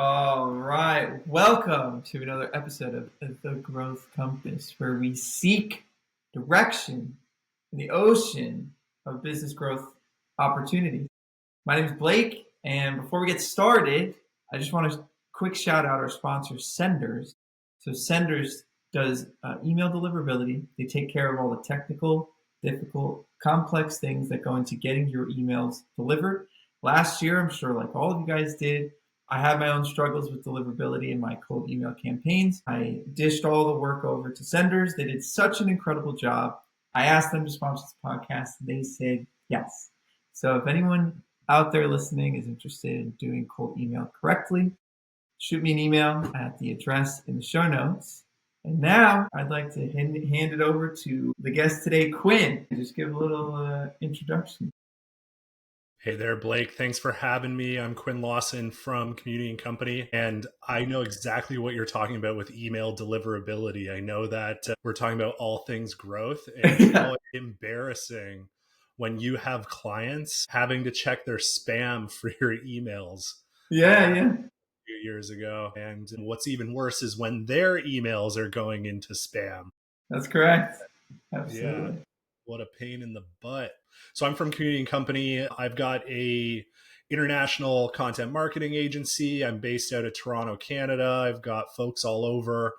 All right. Welcome to another episode of The Growth Compass, where we seek direction in the ocean of business growth opportunities. My name is Blake, and before we get started, I just want to quick shout out our sponsor, Senders. So, Senders does email deliverability. They take care of all the technical, difficult, complex things that go into getting your emails delivered. Last year, I'm sure, like all of you guys did, I had my own struggles with deliverability in my cold email campaigns. I dished all the work over to Senders. They did such an incredible job. I asked them to sponsor this podcast, and they said yes. So if anyone out there listening is interested in doing cold email correctly, shoot me an email at the address in the show notes. And now I'd like to hand it over to the guest today, Quinn. Just give a little introduction. Hey there, Blake. Thanks for having me. I'm Quinn Lawson from Community and Company, and I know exactly what you're talking about with email deliverability. I know that we're talking about all things growth, and it's always embarrassing when you have clients having to check their spam for your emails. Yeah. A few years ago. And what's even worse is when their emails are going into spam. That's correct. Absolutely. Yeah. What a pain in the butt. So I'm from Community and Company. I've got a international content marketing agency. I'm based out of Toronto, Canada. I've got folks all over.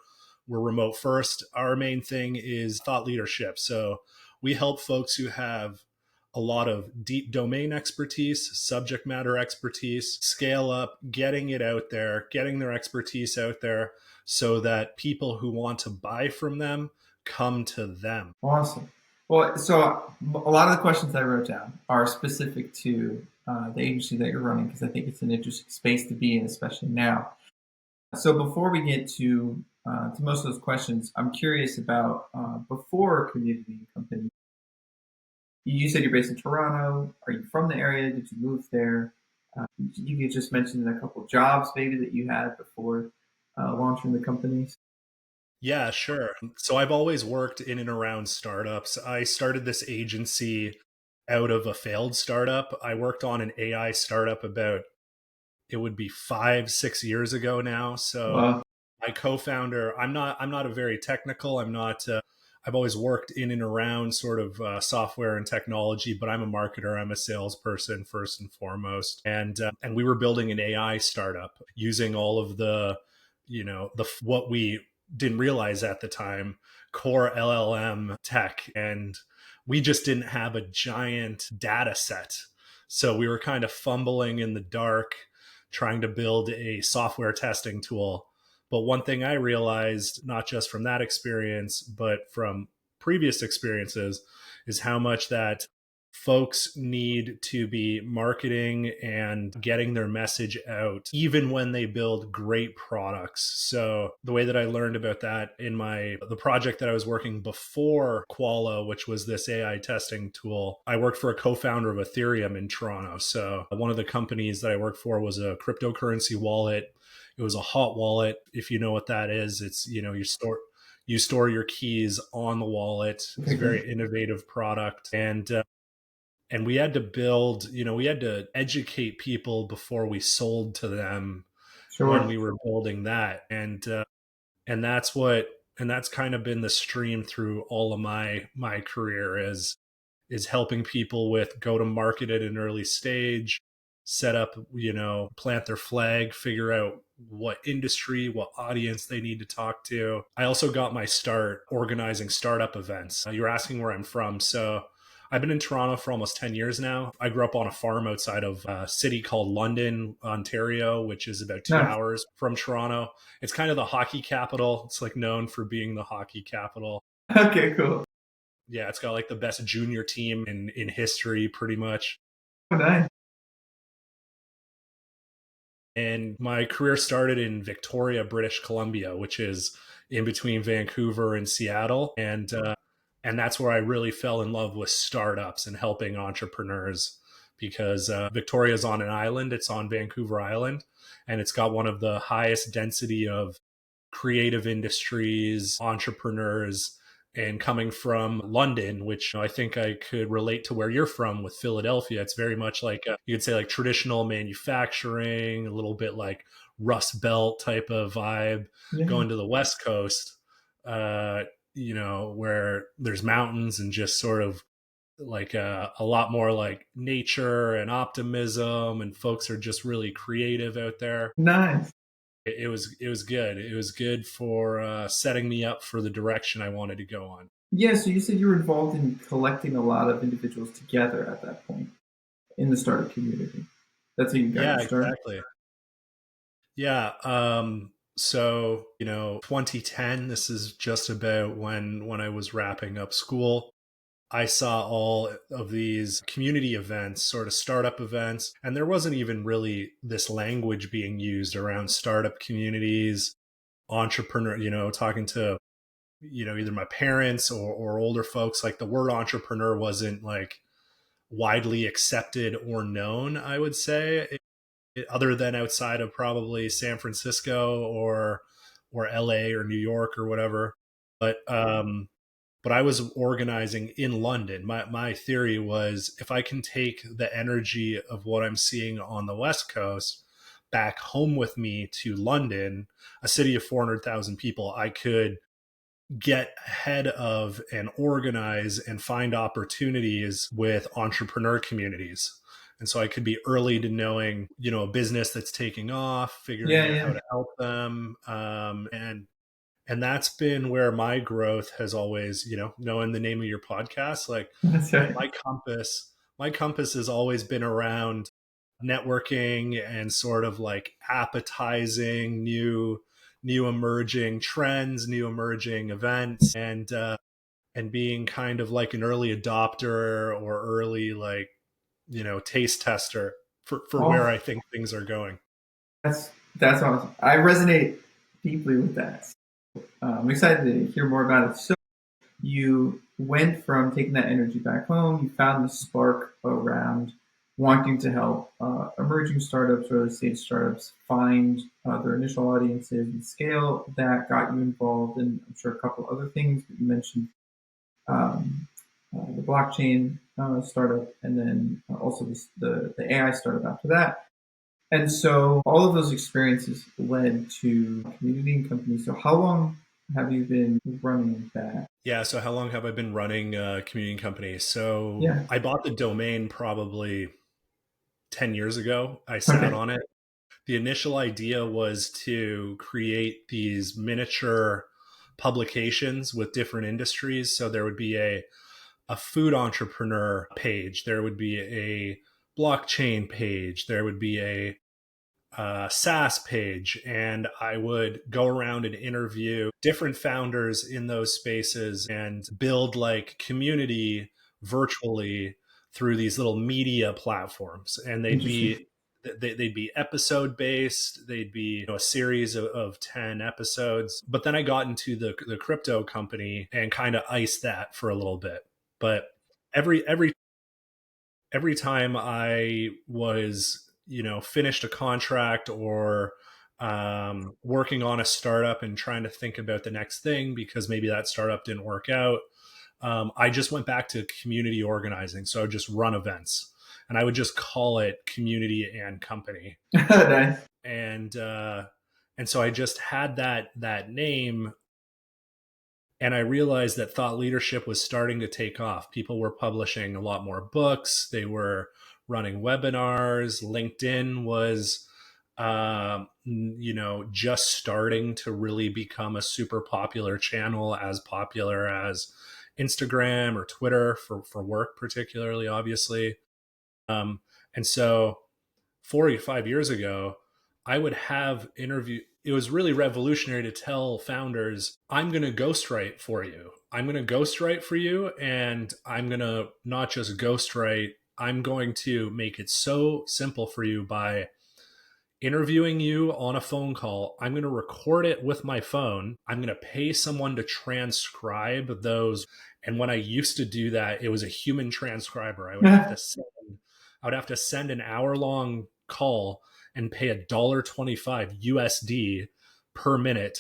We're remote first. Our main thing is thought leadership. So we help folks who have a lot of deep domain expertise, subject matter expertise, scale up, getting it out there, getting their expertise out there so that people who want to buy from them come to them. Awesome. Well, so a lot of the questions I wrote down are specific to the agency that you're running because I think it's an interesting space to be in, especially now. So before we get to most of those questions, I'm curious about before Community and Company. You said you're based in Toronto. Are you from the area? Did you move there? You just mentioned a couple of jobs maybe that you had before launching the companies. Yeah, sure. So I've always worked in and around startups. I started this agency out of a failed startup. I worked on an AI startup it would be 5-6 years ago now. So Wow. my co-founder, I'm not a very technical, I've always worked in and around sort of software and technology, but I'm a marketer. I'm a salesperson first and foremost. And we were building an AI startup using all of what we didn't realize at the time, core LLM tech. And we just didn't have a giant data set. So we were kind of fumbling in the dark, trying to build a software testing tool. But one thing I realized, not just from that experience, but from previous experiences, is how much that folks need to be marketing and getting their message out, even when they build great products. So the way that I learned about that in the project that I was working before Quala, which was this AI testing tool, I worked for a co-founder of Ethereum in Toronto. So one of the companies that I worked for was a cryptocurrency wallet. It was a hot wallet. If you know what that is, it's, you store your keys on the wallet. It's a very innovative product. And we had to we had to educate people before we sold to them. Sure. When we were building that. And that's kind of been the stream through all of my career is helping people with go to market at an early stage, set up, plant their flag, figure out what industry, what audience they need to talk to. I also got my start organizing startup events. You're asking where I'm from. So I've been in Toronto for almost 10 years now. I grew up on a farm outside of a city called London, Ontario, which is about 2 hours from Toronto. It's kind of the hockey capital. It's like known for being the hockey capital. Okay, cool. Yeah, it's got like the best junior team in history, pretty much. Oh, nice. And my career started in Victoria, British Columbia, which is in between Vancouver and Seattle. And that's where I really fell in love with startups and helping entrepreneurs because Victoria is on an island. It's on Vancouver Island, and it's got one of the highest density of creative industries, entrepreneurs And coming from London, which I think I could relate to where you're from with Philadelphia, it's very much like you could say like traditional manufacturing, a little bit like Rust Belt type of vibe. Yeah. Going to the West Coast, where there's mountains and just sort of like a lot more like nature and optimism, and folks are just really creative out there. Nice. It was good. It was good for setting me up for the direction I wanted to go on. Yeah, so you said you were involved in collecting a lot of individuals together at that point in the startup community. That's how you got Yeah, your start? exactly. Yeah. So 2010. This is just about when I was wrapping up school. I saw all of these community events, sort of startup events, and there wasn't even really this language being used around startup communities, entrepreneur, talking to, either my parents or older folks. Like the word entrepreneur wasn't like widely accepted or known, I would say, other than outside of probably San Francisco or LA or New York or whatever. But I was organizing in London. My theory was if I can take the energy of what I'm seeing on the West Coast back home with me to London, a city of 400,000 people, I could get ahead of and organize and find opportunities with entrepreneur communities. And so I could be early to knowing, a business that's taking off, Yeah, figuring out how yeah. to help them, and that's been where my growth has always, knowing the name of your podcast, like That's my, right. my compass my compass has always been around networking and sort of like appetizing new emerging trends, new emerging events, and being kind of like an early adopter or early like taste tester for where Oh, I think things are going. that's awesome. I resonate deeply with that. I'm excited to hear more about it. So you went from taking that energy back home, you found the spark around wanting to help emerging startups, early stage startups find their initial audiences and scale. That got you involved in, I'm sure, a couple other things that you mentioned, um, the blockchain startup, and then also the AI startup after that. And so all of those experiences led to community and companies. So how long have you been running that? Yeah. So how long have I been running a community company? So Yeah. I bought the domain probably 10 years ago. I sat Okay. on it. The initial idea was to create these miniature publications with different industries. So there would be a food entrepreneur page, there would be a blockchain page, there would be a SaaS page, and I would go around and interview different founders in those spaces and build like community virtually through these little media platforms. And Interesting. they'd be episode based. They'd be a series of 10 episodes. But then I got into the crypto company and kind of iced that for a little bit. But every time I was, finished a contract or working on a startup and trying to think about the next thing because maybe that startup didn't work out, I just went back to community organizing. So I would just run events and I would just call it community and company. Nice. And so I just had that name, and I realized that thought leadership was starting to take off. People were publishing a lot more books. They were running webinars. LinkedIn was, just starting to really become a super popular channel, as popular as Instagram or Twitter for work, particularly, obviously. And so 4 or 5 years ago, I would have interview. It was really revolutionary to tell founders, I'm going to ghostwrite for you. I'm going to ghostwrite for you. And I'm going to not just ghostwrite, I'm going to make it so simple for you by interviewing you on a phone call. I'm going to record it with my phone. I'm going to pay someone to transcribe those. And when I used to do that, it was a human transcriber. I would have to send an hour long call and pay $1.25 USD per minute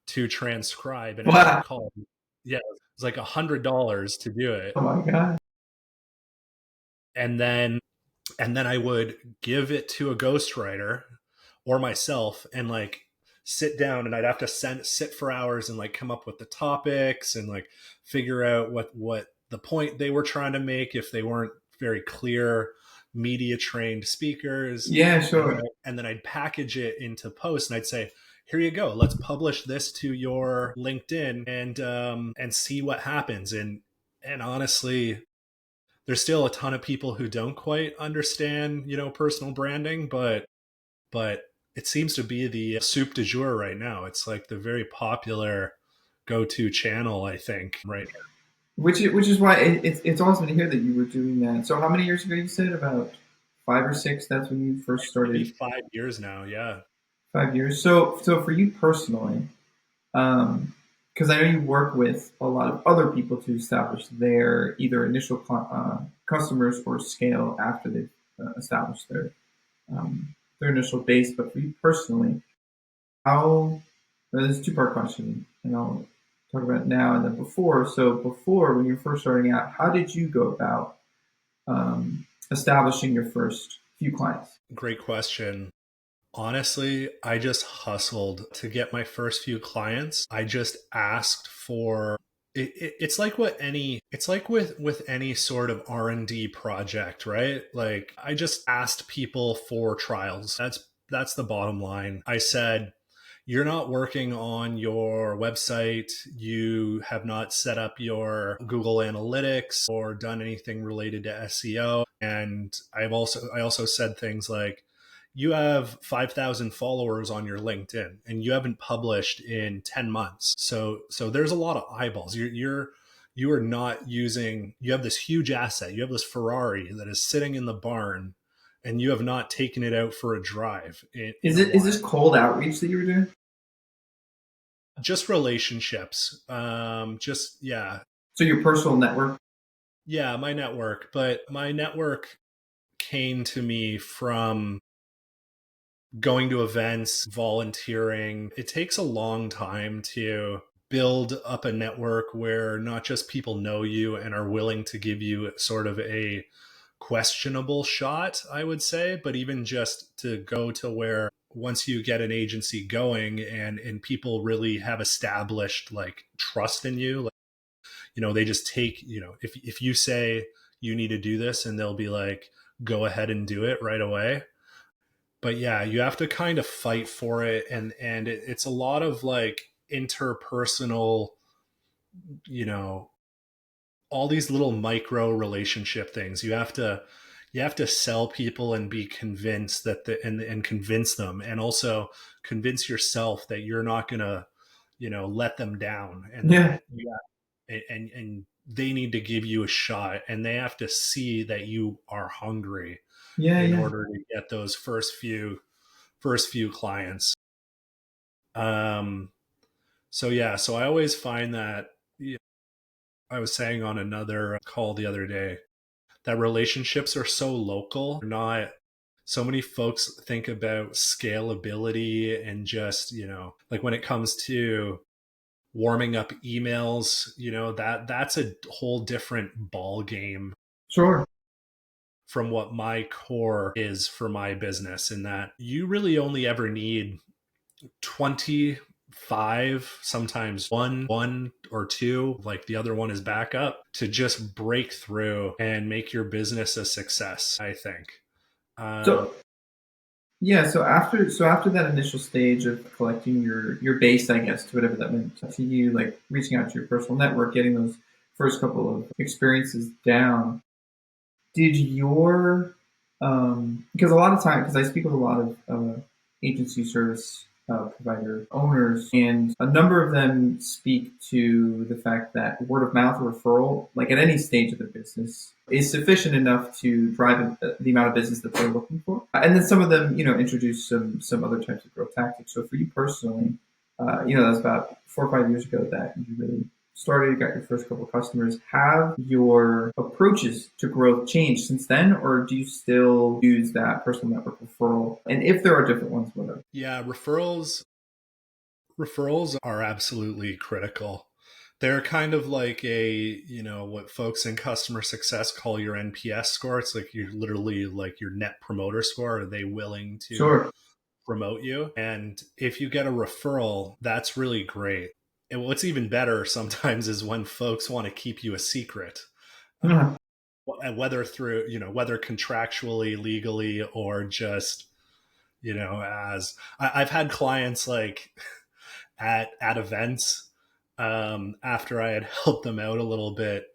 to transcribe an hour Wow. call. Yeah, was like $100 to do it. Oh my God. And then I would give it to a ghostwriter or myself and like sit down, and I'd have to sit for hours and like come up with the topics and like figure out what the point they were trying to make if they weren't very clear media trained speakers. Yeah, And sure. then I'd package it into posts, and I'd say, here you go, let's publish this to your LinkedIn and see what happens. And honestly, there's still a ton of people who don't quite understand, personal branding, but it seems to be the soup du jour right now. It's like the very popular go-to channel, I think, right now. Which is why it's awesome to hear that you were doing that. So how many years ago you said? About 5 or 6. That's when you first Maybe started. 5 years now. Yeah. 5 years. So for you personally, because I know you work with a lot of other people to establish their either initial customers or scale after they've established their initial base. But for you personally, how? This is a two-part question, and I'll talk about it now and then before. So before, when you were first starting out, how did you go about establishing your first few clients? Great question. Honestly, I just hustled to get my first few clients. I just asked for it's like it's like with any sort of R&D project, right? Like I just asked people for trials. That's the bottom line. I said, you're not working on your website, you have not set up your Google Analytics or done anything related to SEO. And I also said things like, you have 5,000 followers on your LinkedIn and you haven't published in 10 months. So there's a lot of eyeballs. You are not using, you have this huge asset. You have this Ferrari that is sitting in the barn and you have not taken it out for a drive in Is a it is while. this cold outreach that you were doing? Just relationships. Yeah. So your personal network? Yeah, my network. But my network came to me from going to events, volunteering. It takes a long time to build up a network where not just people know you and are willing to give you sort of a questionable shot, I would say, but even just to go to where once you get an agency going and people really have established like trust in you, like, they just take, if you say you need to do this and they'll be like, go ahead and do it right away. But yeah, you have to kind of fight for it, and it's a lot of like interpersonal, you know all these little micro relationship things. You have to sell people and be convinced that and convince them, and also convince yourself that you're not gonna let them down, and Yeah, that and they need to give you a shot, and they have to see that you are hungry yeah, in yeah. order to get those first few clients. Um, so yeah, so I always find that, I was saying on another call the other day, that relationships are so local. Not so many folks think about scalability and just, like when it comes to warming up emails, that's a whole different ball game Sure. from what my core is for my business, in that you really only ever need 25, sometimes one or two, like the other one is backup, to just break through and make your business a success, I think. um, So yeah, so after that initial stage of collecting your base, I guess, to whatever that meant to you, like reaching out to your personal network, getting those first couple of experiences down, did your because a lot of time, because I speak with a lot of agency service provider owners, and a number of them speak to the fact that word of mouth referral, like at any stage of the business, is sufficient enough to drive the amount of business that they're looking for. And then some of them, introduce some other types of growth tactics. So for you personally, that was about 4 or 5 years ago that you really started, got your first couple of customers. Have your approaches to growth changed since then, or do you still use that personal network referral? And if there are different ones, what are? yeah, referrals are absolutely critical. They're kind of like what folks in customer success call your NPS score. It's like you're literally like your net promoter score. Are they willing to Sure. promote you? And if you get a referral, that's really great. And what's even better sometimes is when folks want to keep you a secret, Yeah. whether through, whether contractually, legally, or just, as I've had clients like at events, after I had helped them out a little bit,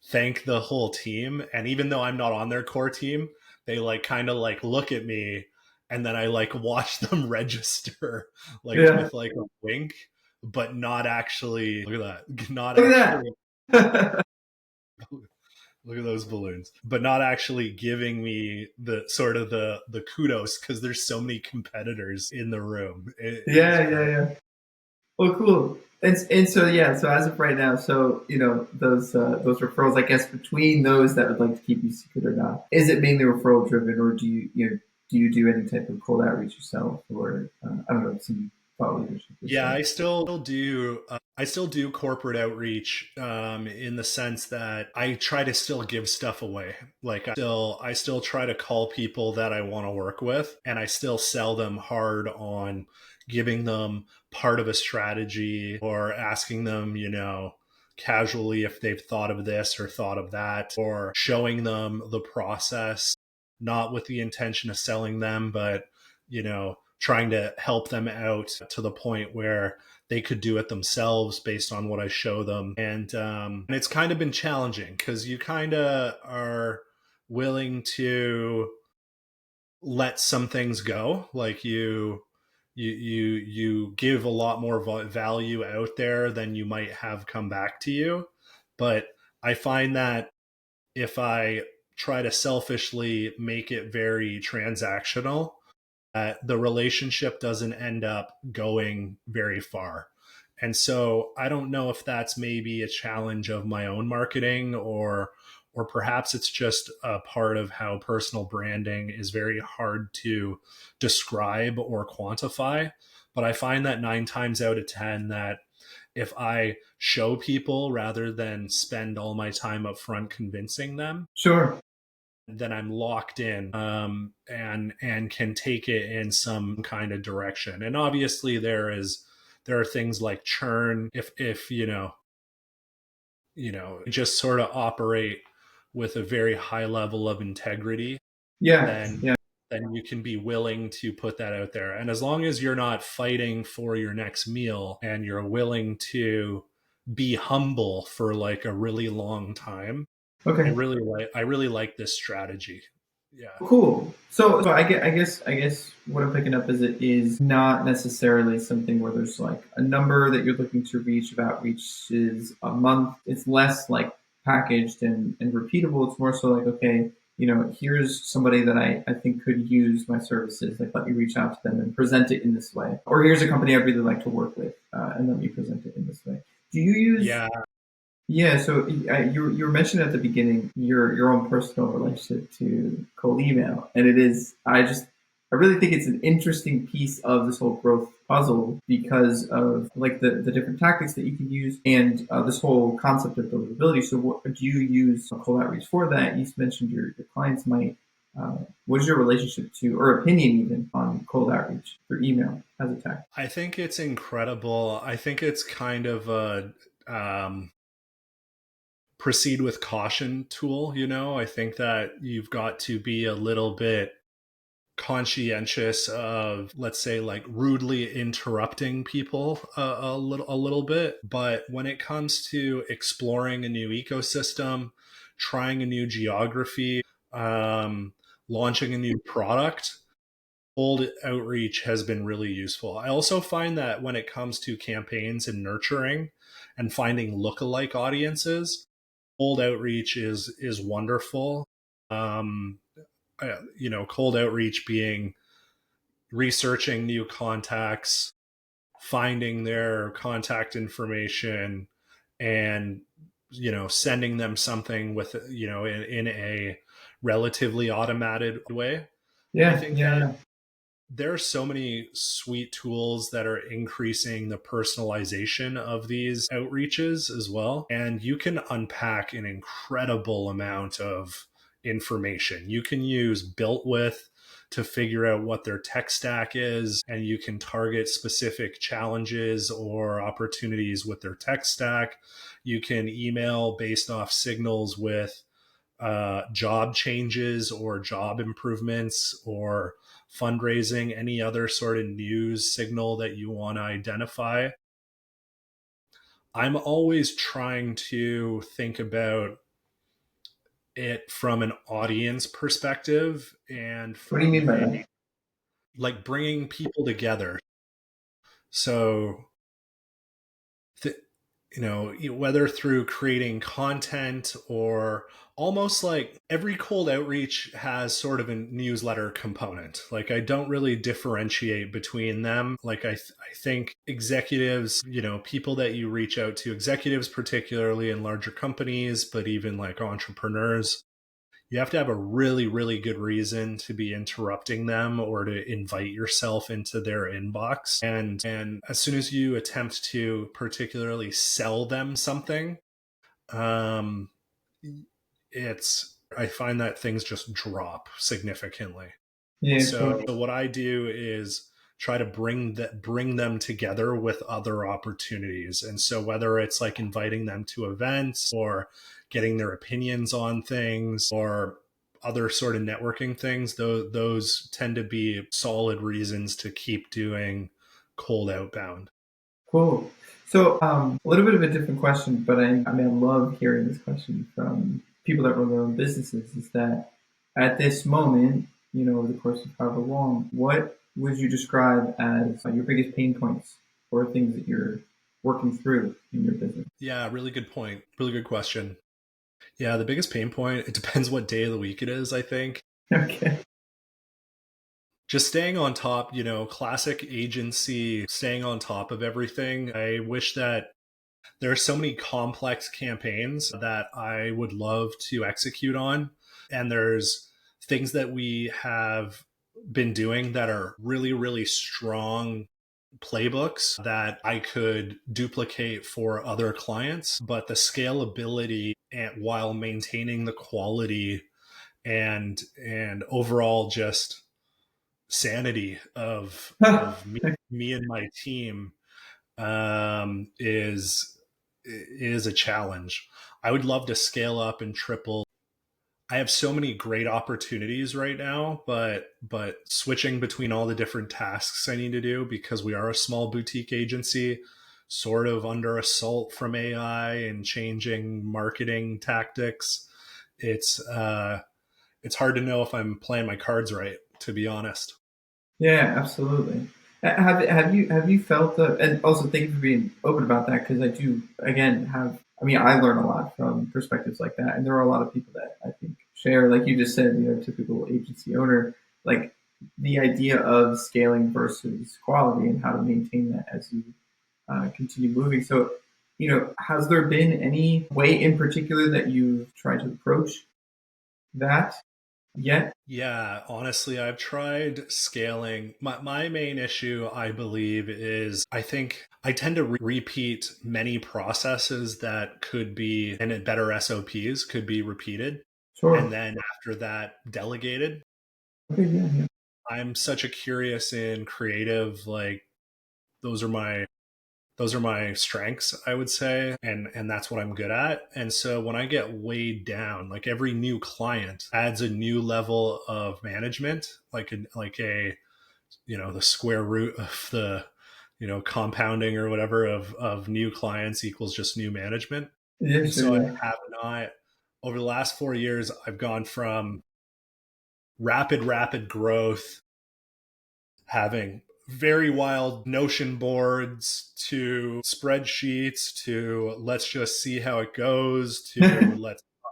thank the whole team. And even though I'm not on their core team, they like kind of like look at me, and then I like watch them register like Yeah. with like a wink, but not actually, look at that, not Look at actually, that. look at those balloons, but not actually giving me the sort of the kudos, because there's so many competitors in the room. It's Yeah, yeah, great. yeah. Well, cool. And so yeah, so as of right now, so those referrals, I guess between those that would like to keep you secret or not, is it mainly referral driven, or do you do any type of cold outreach yourself, or I don't know, some thought leadership or Yeah, so? I still do. I still do corporate outreach, in the sense that I try to still give stuff away. Like I still try to call people that I want to work with, and I still sell them hard on giving them part of a strategy, or asking them, casually if they've thought of this or thought of that, or showing them the process, not with the intention of selling them, but trying to help them out to the point where they could do it themselves based on what I show them. And it's kind of been challenging, because you kind of are willing to let some things go. Like you give a lot more value out there than you might have come back to you. But I find that if I try to selfishly make it very transactional, the relationship doesn't end up going very far. And so I don't know if that's maybe a challenge of my own marketing, or perhaps it's just a part of how personal branding is very hard to describe or quantify. But I find that 9 times out of 10, that if I show people rather than spend all my time up front convincing them, Sure. then I'm locked in, and can take it in some kind of direction. And obviously there are things like churn. If just sort of operate with a very high level of integrity, Yeah, then yeah. you can be willing to put that out there. And as long as you're not fighting for your next meal, and you're willing to be humble for like a really long time, Okay. I really like this strategy. Yeah. Cool. So I guess what I'm picking up is it is not necessarily something where there's like a number that you're looking to reach. About reaches a month. It's less like packaged and repeatable. It's more so like, okay, here's somebody that I think could use my services. Like, let me reach out to them and present it in this way. Or here's a company I'd really like to work with, and let me present it in this way. Do you use Yeah. Yeah, so you were mentioning at the beginning your own personal relationship to cold email, and I really think it's an interesting piece of this whole growth puzzle because of like the different tactics that you can use, and this whole concept of deliverability. So what do you use cold outreach for that? You mentioned your clients might. What is your relationship to, or opinion even, on cold outreach through email as a tactic? I think it's incredible. I think it's kind of a, proceed with caution tool. I think that you've got to be a little bit conscientious of, let's say, like rudely interrupting people a little bit. But when it comes to exploring a new ecosystem, trying a new geography, launching a new product, cold outreach has been really useful. I also find that when it comes to campaigns and nurturing and finding lookalike audiences, cold outreach is wonderful. Um, Cold outreach being researching new contacts, finding their contact information, and sending them something with in a relatively automated way. I Yeah, think yeah, that yeah. there are so many sweet tools that are increasing the personalization of these outreaches as well. And you can unpack an incredible amount of information. You can use built with to figure out what their tech stack is, and you can target specific challenges or opportunities with their tech stack. You can email based off signals with job changes or job improvements or fundraising, any other sort of news signal that you want to identify. I'm always trying to think about it from an audience perspective and What do you mean from by that? like bringing people together. So, th- whether through creating content or almost like every cold outreach has sort of a newsletter component. Like I don't really differentiate between them. Like I think executives, people that you reach out to, executives particularly in larger companies, but even like entrepreneurs, you have to have a really, really good reason to be interrupting them or to invite yourself into their inbox. And as soon as you attempt to particularly sell them something, um, I find that things just drop significantly. Yeah, So totally. what I do is try to bring them together with other opportunities. And so whether it's like inviting them to events or getting their opinions on things or other sort of networking things, those tend to be solid reasons to keep doing cold outbound. Cool. So, a little bit of a different question, but I mean, I love hearing this question from people that run their own businesses. Is that at this moment, over the course of however long, what would you describe as your biggest pain points or things that you're working through in your business? Yeah, really good point. Really good question. Yeah, the biggest pain point, it depends what day of the week it is, I think. Okay. Just staying on top, classic agency, staying on top of everything. I wish that there are so many complex campaigns that I would love to execute on. And there's things that we have been doing that are really, really strong playbooks that I could duplicate for other clients. But the scalability and while maintaining the quality and overall just sanity of me and my team is a challenge. I would love to scale up and triple. I have so many great opportunities right now, but switching between all the different tasks I need to do because we are a small boutique agency, sort of under assault from AI and changing marketing tactics. It's hard to know if I'm playing my cards right, to be honest. Yeah, absolutely. Have you felt the and also thank you for being open about that because I do again have I mean I learn a lot from perspectives like that and there are a lot of people that I think share like you just said typical agency owner like the idea of scaling versus quality and how to maintain that as you continue moving. So has there been any way in particular that you've tried to approach that yet? Yeah, honestly, I've tried scaling. My main issue, I believe, is I think I tend to repeat many processes that could be, and better SOPs could be repeated. And Sure. then after that, delegated. Okay. Yeah. Yeah. I'm such a curious and creative, like, those are my strengths, I would say, and that's what I'm good at. And so when I get weighed down, like every new client adds a new level of management, like a the square root of the compounding or whatever of new clients equals just new management. Yeah. And so I Sure. have not, over the last 4 years, I've gone from rapid growth, having very wild notion boards to spreadsheets to let's just see how it goes to Yeah.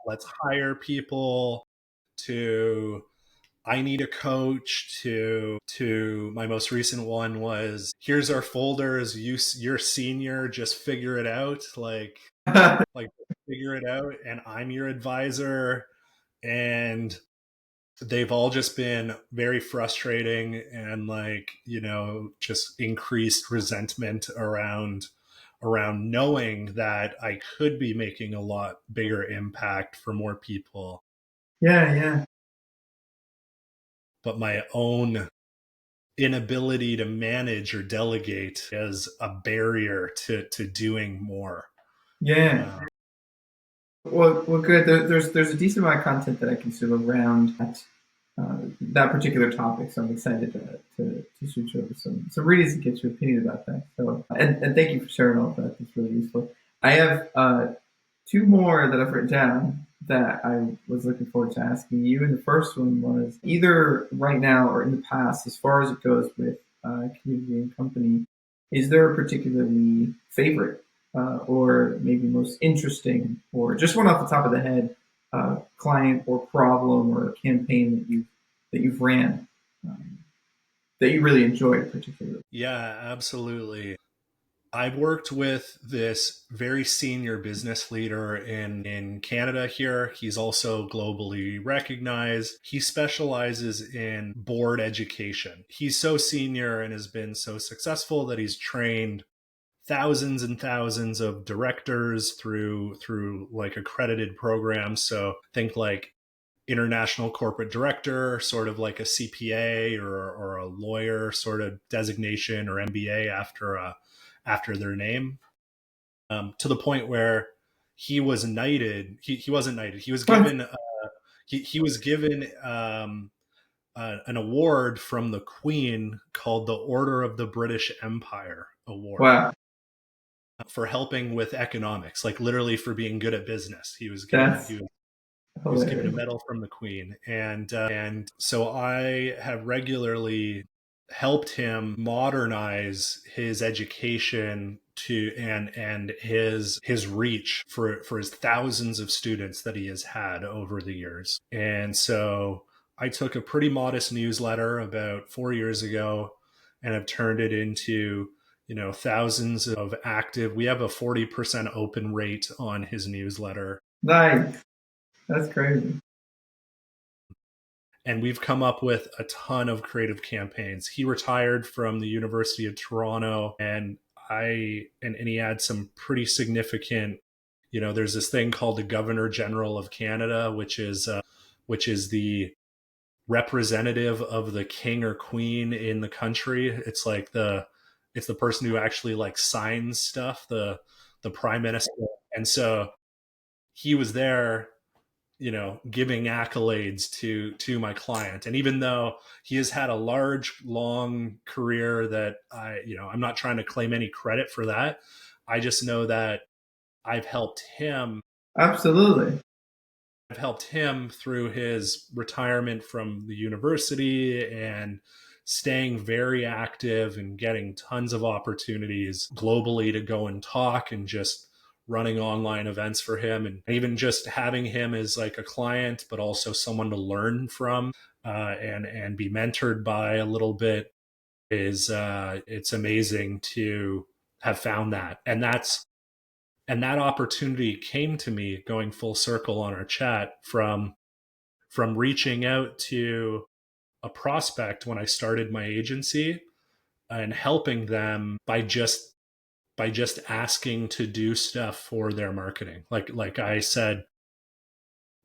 let's hire people to I need a coach to my most recent one was here's our folders, you're senior, just figure it out, like figure it out, and I'm your advisor. And they've all just been very frustrating and like, just increased resentment around knowing that I could be making a lot bigger impact for more people, Yeah, yeah, but my own inability to manage or delegate is a barrier to doing more. yeah. Uh, Well, good. There's a decent amount of content that I consume around that particular topic, so I'm excited to switch over some readings and get your opinion about that. So, and thank you for sharing all of that. That's really useful. I have two more that I've written down that I was looking forward to asking you. And the first one was either right now or in the past, as far as it goes with community and company, is there a particularly favorite or maybe most interesting, or just one off the top of the head, client or problem or campaign that you've ran that you really enjoyed particularly? yeah, absolutely. I've worked with this very senior business leader in Canada here. He's also globally recognized. He specializes in board education. He's so senior and has been so successful that he's trained thousands and thousands of directors through like accredited programs. So think like international corporate director, sort of like a CPA or a lawyer sort of designation or MBA after their name, to the point where he was knighted. He wasn't knighted. He was What? given he was given an award from the Queen called the Order of the British Empire Award Wow, for helping with economics, like literally for being good at business. that's He was given a hilarious. medal from the Queen, and so I have regularly helped him modernize his education to and his reach for his thousands of students that he has had over the years. And so I took a pretty modest newsletter about 4 years ago and have turned it into thousands of active. We have a 40% open rate on his newsletter, Nice. That's crazy. and we've come up with a ton of creative campaigns. He retired from the University of Toronto, and and he had some pretty significant. There's this thing called the Governor General of Canada, which is the representative of the king or queen in the country. It's the person who actually like signs stuff, the prime minister. And so he was there, giving accolades to my client. And even though he has had a large, long career that I'm not trying to claim any credit for that. I just know that I've helped him. Absolutely. I've helped him through his retirement from the university and staying very active and getting tons of opportunities globally to go and talk and just running online events for him, and even just having him as like a client but also someone to learn from, and be mentored by a little bit is it's amazing to have found that. And that opportunity came to me, going full circle on our chat, from reaching out to a prospect when I started my agency and helping them by just asking to do stuff for their marketing. Like I said,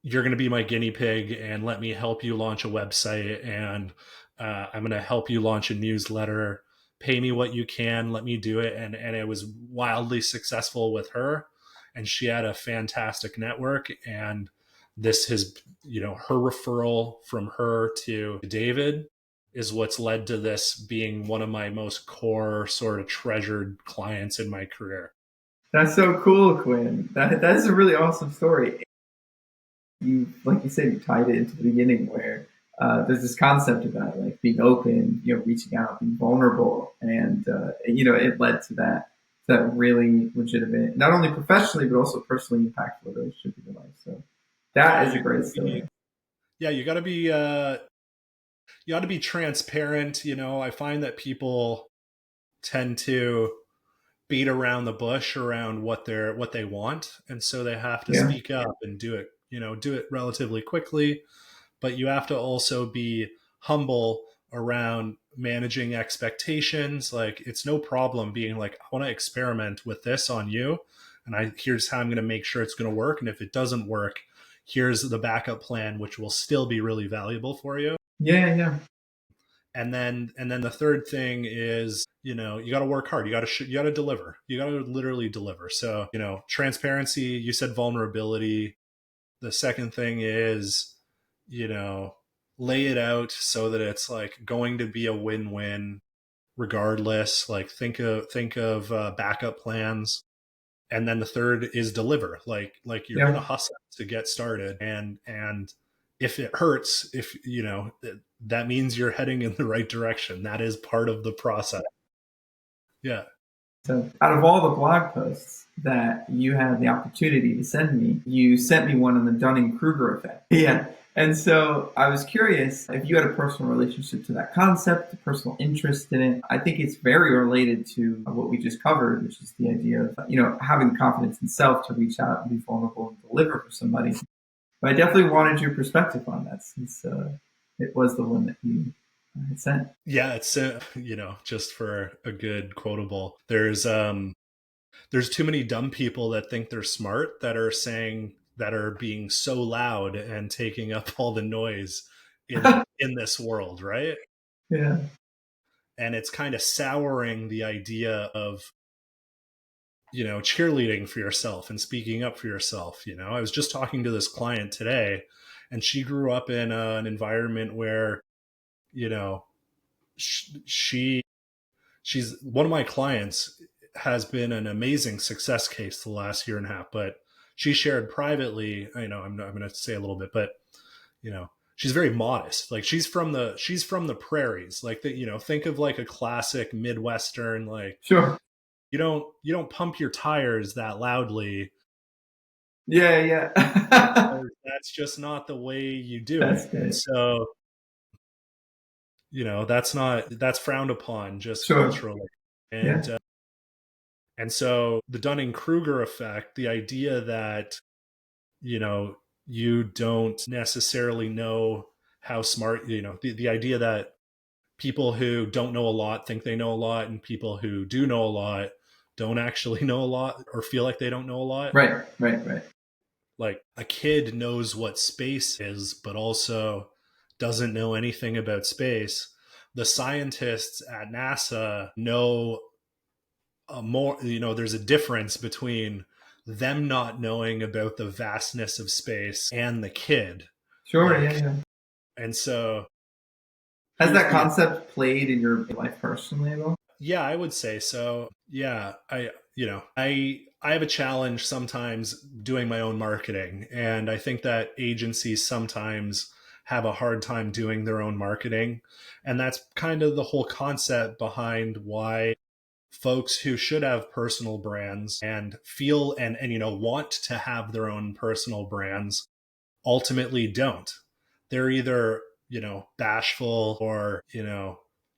you're going to be my guinea pig and let me help you launch a website, and I'm going to help you launch a newsletter. Pay me what you can, let me do it. And it was wildly successful with her, and she had a fantastic network. And this has, her referral from her to David is what's led to this being one of my most core sort of treasured clients in my career. That's so cool, Quinn. That's a really awesome story. You, like you said, you tied it into the beginning where there's this concept about like being open, reaching out, being vulnerable, and it led to that really legitimate, not only professionally but also personally impactful relationship in your life. So Yeah, that is a great story. you got to be you ought to be transparent. I find that people tend to beat around the bush around what they want, and so they have to Yeah, speak up and do it relatively quickly. but you have to also be humble around managing expectations. Like, it's no problem being like, I want to experiment with this on you, and here's how I'm going to make sure it's going to work. And if it doesn't work, here's the backup plan, which will still be really valuable for you. Yeah, yeah. And then the third thing is, you got to work hard. You got to deliver. You got to literally deliver. So, transparency, you said vulnerability. The second thing is, lay it out so that it's like going to be a win-win regardless. Like, think of backup plans. And then the third is deliver. Like you're Yeah. going to hustle to get started. And if it hurts, if that means you're heading in the right direction. That is part of the process. Yeah. So, out of all the blog posts that you had the opportunity to send me, you sent me one on the Dunning-Kruger effect. Yeah. And so I was curious if you had a personal relationship to that concept, a personal interest in it. I think it's very related to what we just covered, which is the idea of, having the confidence in self to reach out and be vulnerable and deliver for somebody. But I definitely wanted your perspective on that, since it was the one that you had sent. Yeah, it's just for a good quotable. There's too many dumb people that think they're smart that are being so loud and taking up all the noise in this world, right? Yeah. And it's kind of souring the idea of cheerleading for yourself and speaking up for yourself. I was just talking to this client today, and she grew up in an environment where she's one of my clients, has been an amazing success case the last year and a half, but she shared privately, I'm going to say a little bit, but she's very modest. Like, she's from the prairies, like think of like a classic Midwestern, like, Sure. you don't pump your tires that loudly. Yeah, yeah. That's just not the way you do That's it. And good. so, that's frowned upon just Sure. culturally. Yeah. And so the Dunning-Kruger effect, the idea that, you don't necessarily know how smart, the idea that people who don't know a lot think they know a lot, and people who do know a lot don't actually know a lot or feel like they don't know a lot. Right, right, right. Like, a kid knows what space is, but also doesn't know anything about space. The scientists at NASA know more, there's a difference between them not knowing about the vastness of space and the kid. Sure, yeah, Like, yeah. and so Has here's that the, concept played in your life personally at all? yeah, I would say so. Yeah. I have a challenge sometimes doing my own marketing. And I think that agencies sometimes have a hard time doing their own marketing. And that's kind of the whole concept behind why folks who should have personal brands and feel and want to have their own personal brands ultimately don't. They're either bashful, or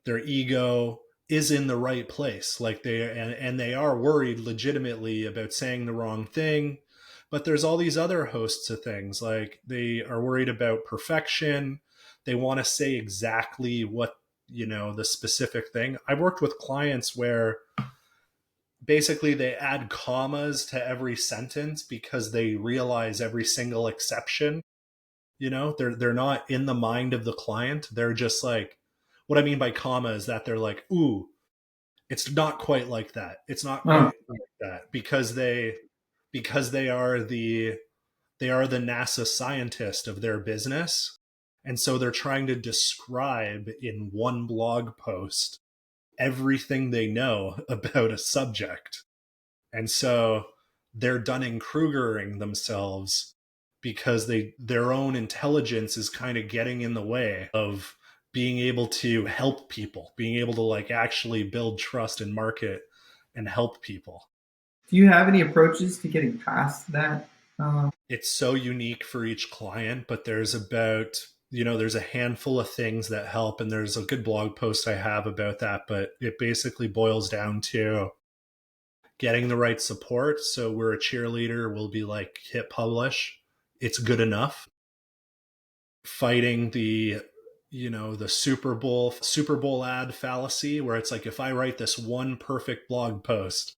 their ego is in the right place, like and they are worried legitimately about saying the wrong thing. But there's all these other hosts of things, like they are worried about perfection. They want to say exactly what the specific thing. I've worked with clients where basically they add commas to every sentence because they realize every single exception. They're not in the mind of the client. They're just like, what I mean by comma is that they're like, ooh, it's not quite like that. It's not Oh, quite like that, because they are the NASA scientist of their business. And so they're trying to describe in one blog post everything they know about a subject. And so they're Dunning-Krugering themselves because their own intelligence is kind of getting in the way of being able to help people, being able to like actually build trust and market and help people. do you have any approaches to getting past that? It's so unique for each client, but there's a handful of things that help, and there's a good blog post I have about that, but it basically boils down to getting the right support. So we're a cheerleader, we'll be like, hit publish. It's good enough. fighting the Super Bowl ad fallacy, where it's like, if I write this one perfect blog post,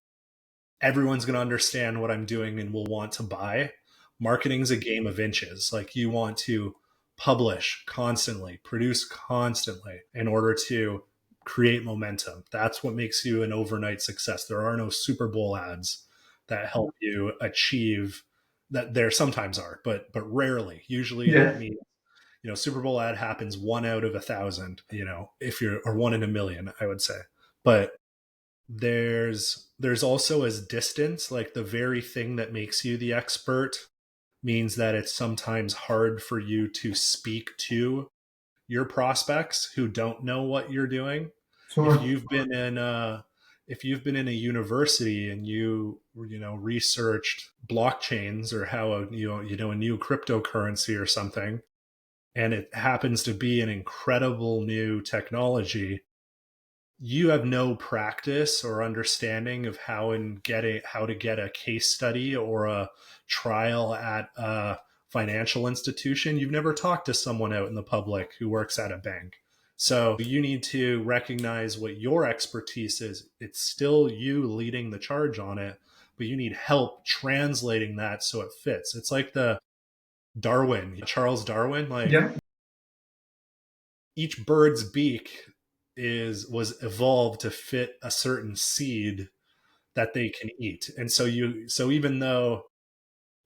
everyone's going to understand what I'm doing and will want to buy. Marketing's a game of inches. Like, you want to publish constantly, produce constantly in order to create momentum. That's what makes you an overnight success. There are no Super Bowl ads that help you achieve that. There sometimes are, but rarely. Usually Yeah. that means, Super Bowl ad happens 1 out of 1,000, if you're, or 1 in 1,000,000, I would say. But there's also as distance, like the very thing that makes you the expert means that it's sometimes hard for you to speak to your prospects who don't know what you're doing. If Sure. you've been in a university and researched blockchains, or how a new cryptocurrency or something, and it happens to be an incredible new technology, you have no practice or understanding of how to get a case study or a trial at a financial institution. You've never talked to someone out in the public who works at a bank. So you need to recognize what your expertise is. It's still you leading the charge on it, but you need help translating that so it fits. It's like the Charles Darwin, like, Yeah. each bird's beak was evolved to fit a certain seed that they can eat. And so even though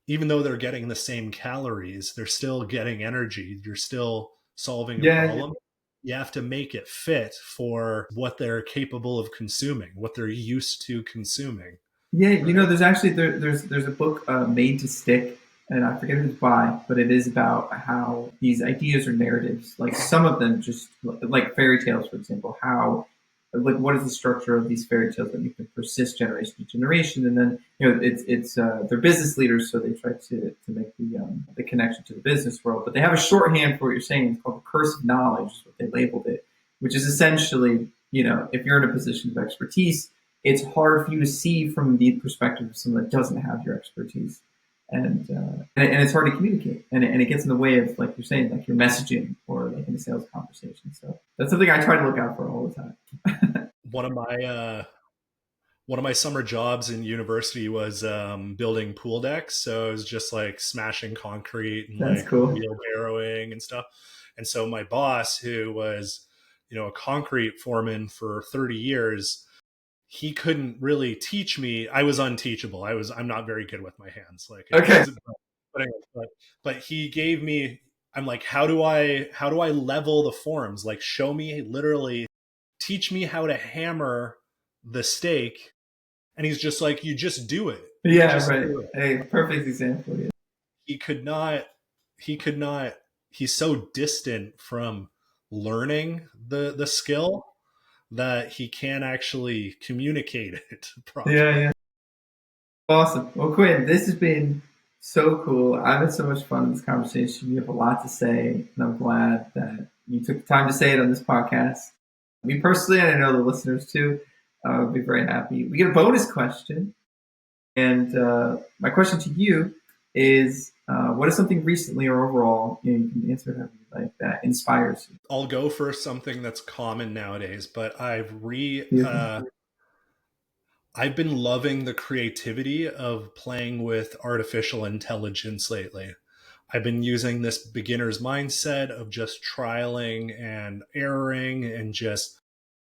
they're getting the same calories, they're still getting energy. You're still solving a Yeah. problem. You have to make it fit for what they're capable of consuming, what they're used to consuming. Yeah, Right. there's a book, Made to Stick, and I forget who it's by, but it is about how these ideas or narratives, like some of them, just like fairy tales, for example, how, like, what is the structure of these fairy tales that you can persist generation to generation, and then it's they're business leaders, so they try to make the connection to the business world, but they have a shorthand for what you're saying. It's called the curse of knowledge, is what they labeled it, which is essentially, if you're in a position of expertise, it's hard for you to see from the perspective of someone that doesn't have your expertise, and it's hard to communicate, and it gets in the way of, like you're saying, like your messaging or like in a sales conversation. So that's something I try to look out for all the time. One of my summer jobs in university was building pool decks. So it was just like smashing concrete and That's like cool. wheelbarrowing and stuff. And so my boss, who was, a concrete foreman for 30 years, he couldn't really teach me. I was unteachable. I'm not very good with my hands. Like, Okay. but he gave me, I'm like, how do I level the forms? Like, show me, literally teach me how to hammer the stake. And he's just like, you just do it. You Yeah. just Right. do it. Hey, perfect example. Yeah. He could not, he could not, he's so distant from learning the skill that he can't actually communicate it Yeah. properly. Yeah. Awesome. Well, Quinn, this has been so cool. I've had so much fun in this conversation. You have a lot to say, and I'm glad that you took the time to say it on this podcast. Me personally, and I know the listeners too, would be very happy. We get a bonus question. And my question to you is, what is something recently or overall, you can answer it however you like, that inspires you? I'll go for something that's common nowadays, but Beautiful. I've been loving the creativity of playing with artificial intelligence lately. I've been using this beginner's mindset of just trialing and erroring and just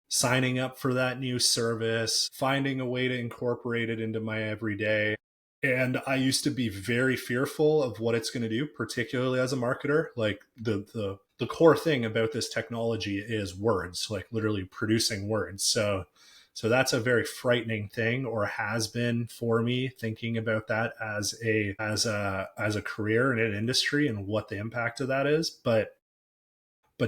signing up for that new service, finding a way to incorporate it into my everyday. And I used to be very fearful of what it's going to do, particularly as a marketer. Like, the core thing about this technology is words, like literally producing words. So that's a very frightening thing, or has been for me, thinking about that as a career in an industry and what the impact of that is. But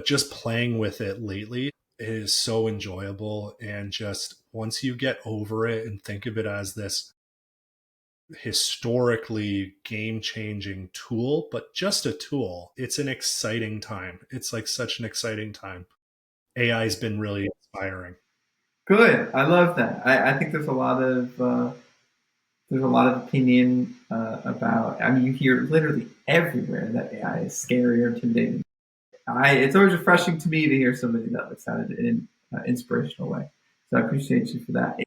just playing with it lately is so enjoyable. And just once you get over it and think of it as this historically game changing tool, but just a tool, it's an exciting time. It's like such an exciting time. AI has been really inspiring. Good. I love that. I think there's a lot of opinion about. I mean, you hear literally everywhere that AI is scary or intimidating. It's always refreshing to me to hear somebody that looks at it in an inspirational way. So I appreciate you for that.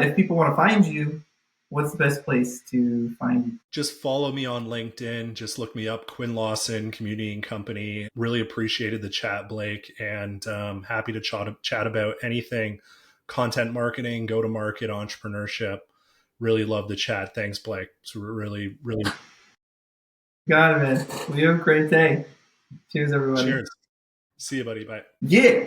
If people want to find you, what's the best place to find you? Just follow me on LinkedIn. Just look me up, Quinn Lawson, Community and Company. Really appreciated the chat, Blake, and happy to chat about anything content marketing, go to market, entrepreneurship. Really love the chat. Thanks, Blake. It's really, really. Got it, man. Well, you have a great day. Cheers, everybody. Cheers. See you, buddy. Bye. Yeah.